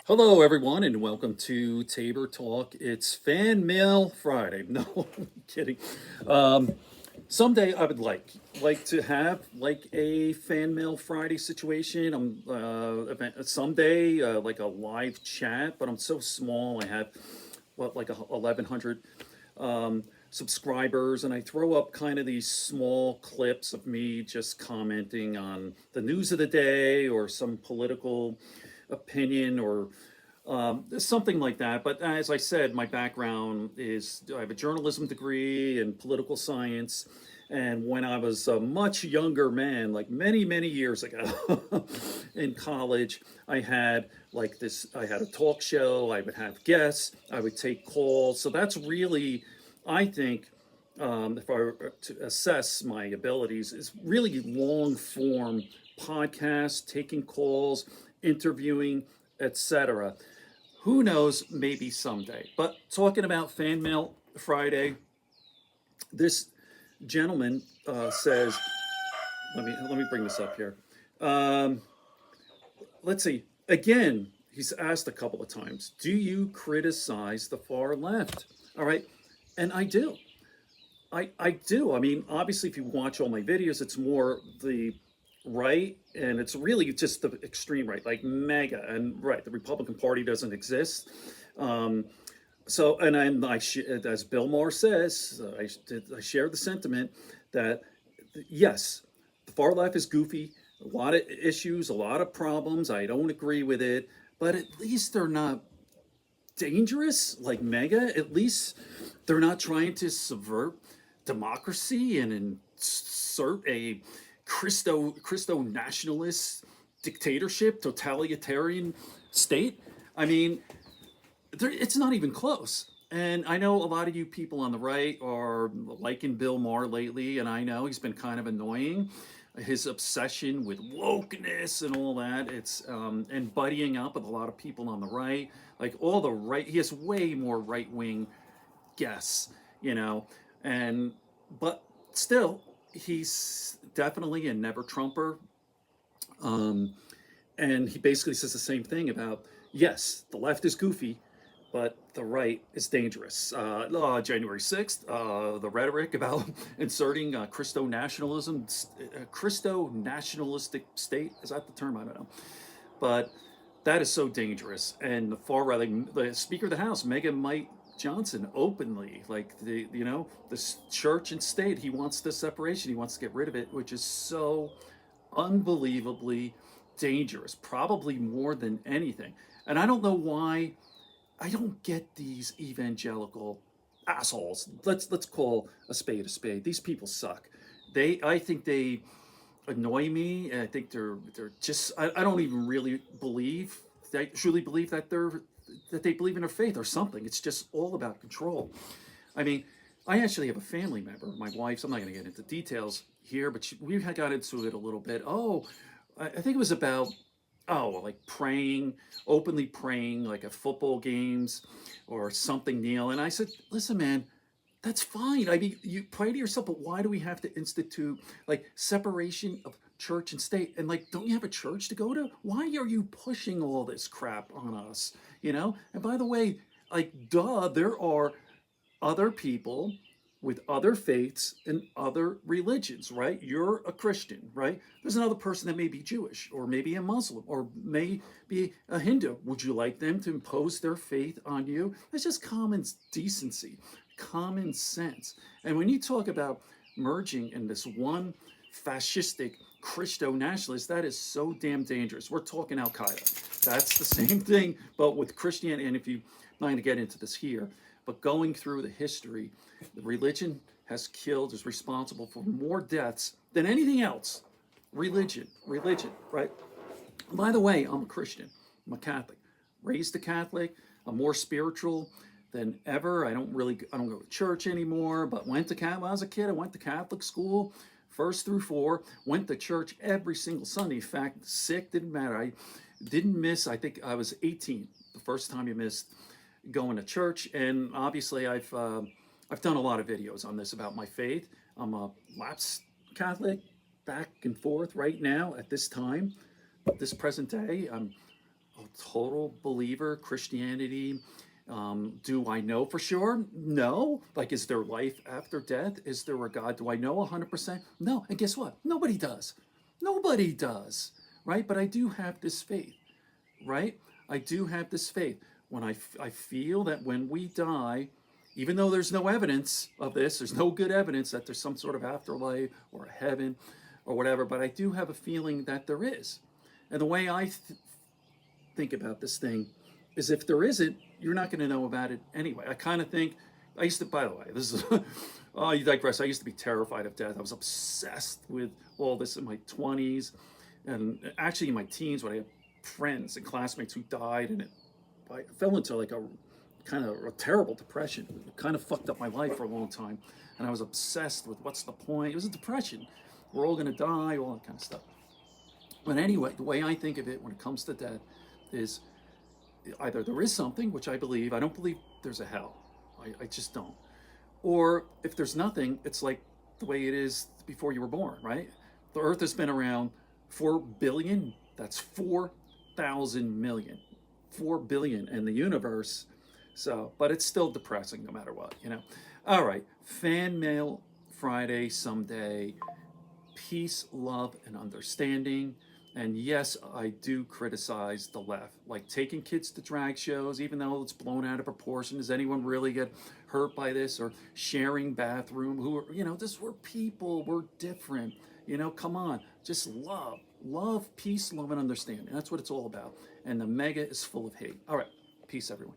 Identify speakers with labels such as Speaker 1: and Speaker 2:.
Speaker 1: Hello, everyone, and welcome to Tabor Talk. It's Fan Mail Friday. No, I'm kidding. Um, Someday I would like to have like a Fan Mail Friday situation. Someday like a live chat, but I'm so small. I have like 1,100 subscribers, and I throw up kind of these small clips of me just commenting on the news of the day or some political opinion or something like that. But as I said, my background is I have a journalism degree in political science. And when I was a much younger man, like many, many years ago in college, I had a talk show, I would have guests, I would take calls. So that's really, I think, if I were to assess my abilities, is really long form podcast, taking calls, interviewing, etc. Who knows, maybe someday. But talking about Fan Mail Friday, this gentleman says, let me bring this up here. Um, let's see. Again, he's asked a couple of times, do you criticize the far left? All right. And I do. I do. I mean, obviously, if you watch all my videos, it's more the right, and it's really just the extreme right, like MAGA, and right, the Republican Party doesn't exist. Um, as Bill Maher says, I share the sentiment that yes, the far left is goofy, a lot of issues, a lot of problems. I don't agree with it, but at least they're not dangerous like mega. At least they're not trying to subvert democracy and insert a Christo nationalist dictatorship, totalitarian state. I mean, it's not even close. And I know a lot of you people on the right are liking Bill Maher lately, and I know he's been kind of annoying. His obsession with wokeness and all that, it's and buddying up with a lot of people on the right, like all the right. He has way more right wing guests, you know, and but still, he's definitely a never Trumper. Um, and he basically says the same thing about yes, the left is goofy, but the right is dangerous. January 6th, the rhetoric about inserting Christo nationalistic state, is that the term? I don't know. But that is so dangerous. And the far right, like the Speaker of the House, Megan Mike Johnson, openly, like the church and state, he wants this separation, he wants to get rid of it, which is so unbelievably dangerous, probably more than anything. And I don't know why. I don't get these evangelical assholes. Let's call a spade a spade. These people suck. I think they annoy me, and I think they're just. I don't even really believe. I truly believe that they believe in their faith or something. It's just all about control. I mean, I actually have a family member, my wife's. I'm not going to get into details here, but we had got into it a little bit. Oh, I think it was about like praying, openly praying, like at football games or something, Neil. And I said, listen, man, that's fine. I mean, you pray to yourself, but why do we have to institute like separation of church and state? And like, don't you have a church to go to? Why are you pushing all this crap on us? You know? And by the way, like, duh, there are other people with other faiths and other religions, right? You're a Christian, right? There's another person that may be Jewish or maybe a Muslim or may be a Hindu. Would you like them to impose their faith on you? It's just common decency, common sense. And when you talk about merging in this one fascistic Christo nationalist, that is so damn dangerous. We're talking Al Qaeda. That's the same thing, but with Christianity. And if you, I'm not going to get into this here, but going through the history, the religion has killed, is responsible for more deaths than anything else. Religion, right? By the way, I'm a Christian. I'm a Catholic. Raised a Catholic. I'm more spiritual than ever. I don't go to church anymore, but when I was a kid, I went to Catholic school, first through four, went to church every single Sunday. In fact, sick, didn't matter. I didn't miss, I think I was 18, the first time you missed going to church. And obviously I've done a lot of videos on this about my faith. I'm a lapsed Catholic, back and forth right now at this time, this present day. I'm total believer, Christianity. Do I know for sure? No. Like, is there life after death? Is there a God? Do I know 100%? No. And guess what? Nobody does. Nobody does. Right? But I do have this faith. Right? I do have this faith. When I feel that when we die, even though there's no evidence of this, there's no good evidence that there's some sort of afterlife or a heaven or whatever, but I do have a feeling that there is. And the way I think about this thing is, if there isn't, you're not going to know about it anyway. I kind of think, I used to, by the way, this is, oh, you digress. I used to be terrified of death. I was obsessed with all this in my 20s and actually in my teens when I had friends and classmates who died, and I fell into like a kind of a terrible depression. It kind of fucked up my life for a long time. And I was obsessed with what's the point. It was a depression. We're all going to die, all that kind of stuff. But anyway, the way I think of it when it comes to death is either there is something, which I believe. I don't believe there's a hell. I just don't. Or if there's nothing, it's like the way it is before you were born, right? The earth has been around 4 billion. That's 4,000 million. 4 billion in the universe. So, but it's still depressing no matter what, you know. All right, Fan Mail Friday someday. Peace, love, and understanding. And yes, I do criticize the left, like taking kids to drag shows, even though it's blown out of proportion. Does anyone really get hurt by this? Or sharing bathroom? Who are, you know, this, we're people, we're different. You know, come on, just love, peace, love, and understanding. That's what it's all about. And the mega is full of hate. All right, peace, everyone.